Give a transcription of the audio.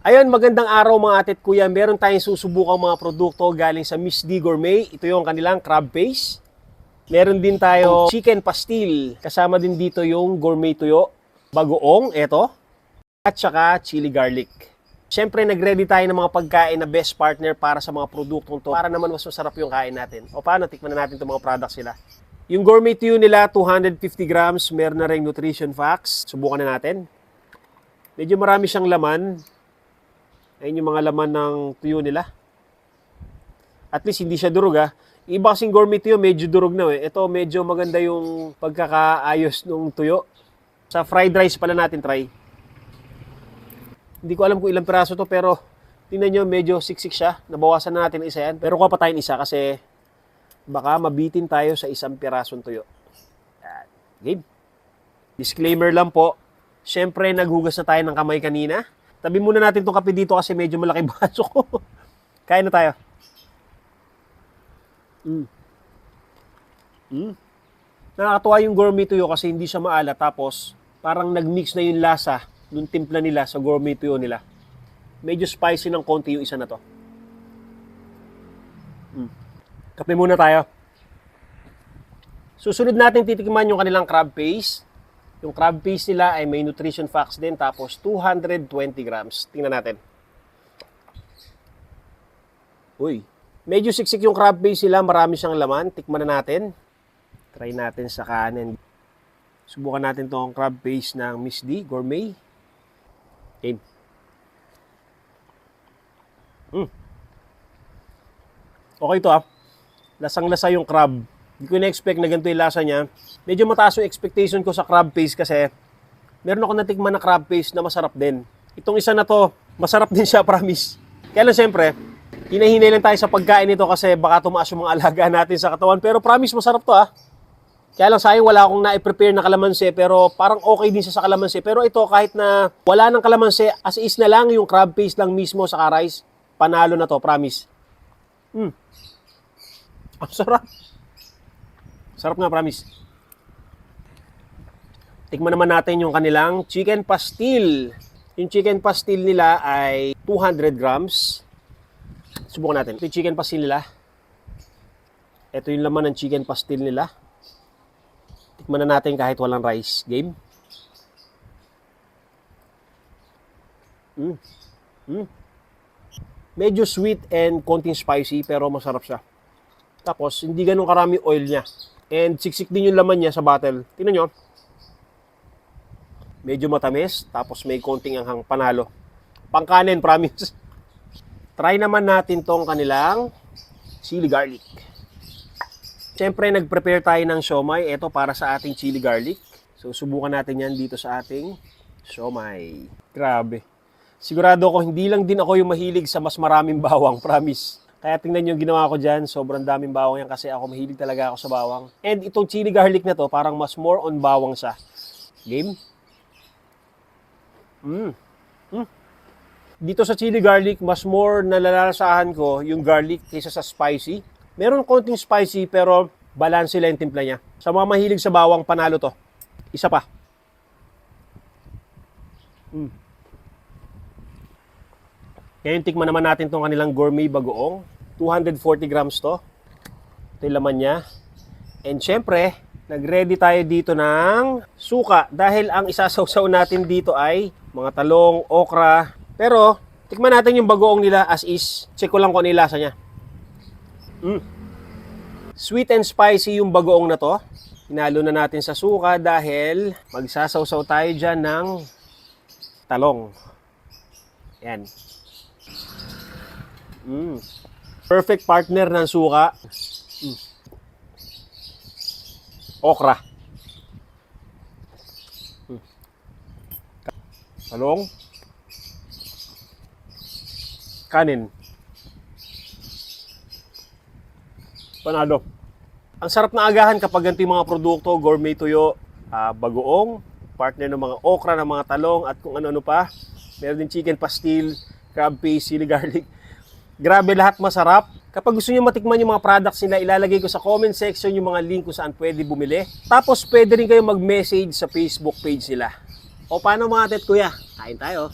Ayun, magandang araw mga ate at kuya. Meron tayong susubukang mga produkto galing sa Miss D Gourmet. Ito yung kanilang crab paste. Meron din tayo chicken pastil. Kasama din dito yung gourmet tuyo, bagoong, eto, at saka chili garlic. Siyempre, nag-ready tayo ng mga pagkain na best partner para sa mga produktong to para naman mas masarap yung kain natin. O paano, tikman na natin itong mga products nila. Yung gourmet tuyo nila, 250 grams. Meron na rin nutrition facts. Subukan na natin. Medyo marami siyang laman. Ayun yung mga laman ng tuyo nila. At least hindi siya durog ha. Iba kasing gourmet tuyo, medyo durog na eh. Ito medyo maganda yung pagkakaayos ng tuyo. Sa fried rice pala natin try. Hindi ko alam kung ilang piraso to pero tingnan nyo medyo siksik siya. Nabawasan na natin isa yan. Pero kuha pa tayong isa kasi baka mabitin tayo sa isang pirasong tuyo. Yan. Game. Disclaimer lang po. Siyempre naghugas na tayo ng kamay kanina. Tabi muna natin itong kape dito kasi medyo malaki baso ko. Kain na tayo. Nakakatuwa yung gourmet tuyo kasi hindi siya maalat. Tapos parang nag-mix na yung lasa nung timpla nila sa gourmet tuyo nila. Medyo spicy ng konti yung isa na to. Kape muna tayo. Susunod natin titikman yung kanilang crab paste. Yung crab paste nila ay may nutrition facts din, tapos 220 grams. Tingnan natin. Uy, medyo siksik yung crab paste nila, marami siyang laman. Tikman na natin. Try natin sa kanin. Subukan natin tong crab paste ng Miss D Gourmet. Okay. Okay to ah. Lasang-lasa yung crab. Hindi ko na-expect na ganito yung lasa niya. Medyo mataas yung expectation ko sa crab paste kasi meron ako natikman na crab paste na masarap din. Itong isa na to, masarap din siya, promise. Kaya lang siyempre, hinahinay lang tayo sa pagkain nito kasi baka tumaas yung mga alaga natin sa katawan. Pero promise, masarap to ah. Kaya lang sayang wala akong na-prepare na kalamansi pero parang okay din siya sa kalamansi. Pero ito kahit na wala ng kalamansi, as is na lang yung crab paste lang mismo sa rice, panalo na to, promise. Ang sarap. Sarap nga, promise. Tikman naman natin yung kanilang chicken pastil. Yung chicken pastil nila ay 200 grams. Subukan natin. Ito yung chicken pastil nila. Ito yung laman ng chicken pastil nila. Tikman na natin kahit walang rice. Game? Medyo sweet and konting spicy pero masarap siya. Tapos, hindi ganun karami oil niya. And siksik din yung laman niya sa bottle. Tingnan nyo. Medyo matamis. Tapos may konting anghang, panalo. Pangkanin, promise. Try naman natin tong kanilang chili garlic. Siyempre, nag-prepare tayo ng siomai. Ito para sa ating chili garlic. So, subukan natin yan dito sa ating siomai. Grabe. Sigurado ko, hindi lang din ako yung mahilig sa mas maraming bawang, promise. Kaya tingnan nyo yung ginawa ko dyan. Sobrang daming bawang yan kasi ako mahilig talaga ako sa bawang. And itong chili garlic na to, parang mas more on bawang siya. Game? Dito sa chili garlic, mas more nalalasahan ko yung garlic kaysa sa spicy. Meron konting spicy pero balance sila yung timpla niya. Sa mga mahilig sa bawang, panalo to. Isa pa. Ngayon, tikman naman natin itong kanilang gourmet bagoong. 240 grams to. Ito yung laman niya. And syempre, nag-ready tayo dito ng suka. Dahil ang isasawsaw natin dito ay mga talong, okra. Pero, tikman natin yung bagoong nila as is. Check ko lang kung ano yung lasa niya. Sweet and spicy yung bagoong na to. Hinalo na natin sa suka dahil magsasawsaw tayo dyan ng talong. Yan. Perfect partner ng suka. Okra. Talong. Kanin. Panalo. Ang sarap na agahan kapag ganito yung mga produkto, gourmet tuyo, bagoong, partner ng mga okra, ng mga talong, at kung ano-ano pa. Meron din chicken pastil, crab paste, chili garlic. Grabe, lahat masarap. Kapag gusto niyo matikman yung mga products nila, ilalagay ko sa comment section yung mga link kung saan pwede bumili. Tapos pwede rin kayo mag-message sa Facebook page nila. O paano mga tet kuya? Kain tayo.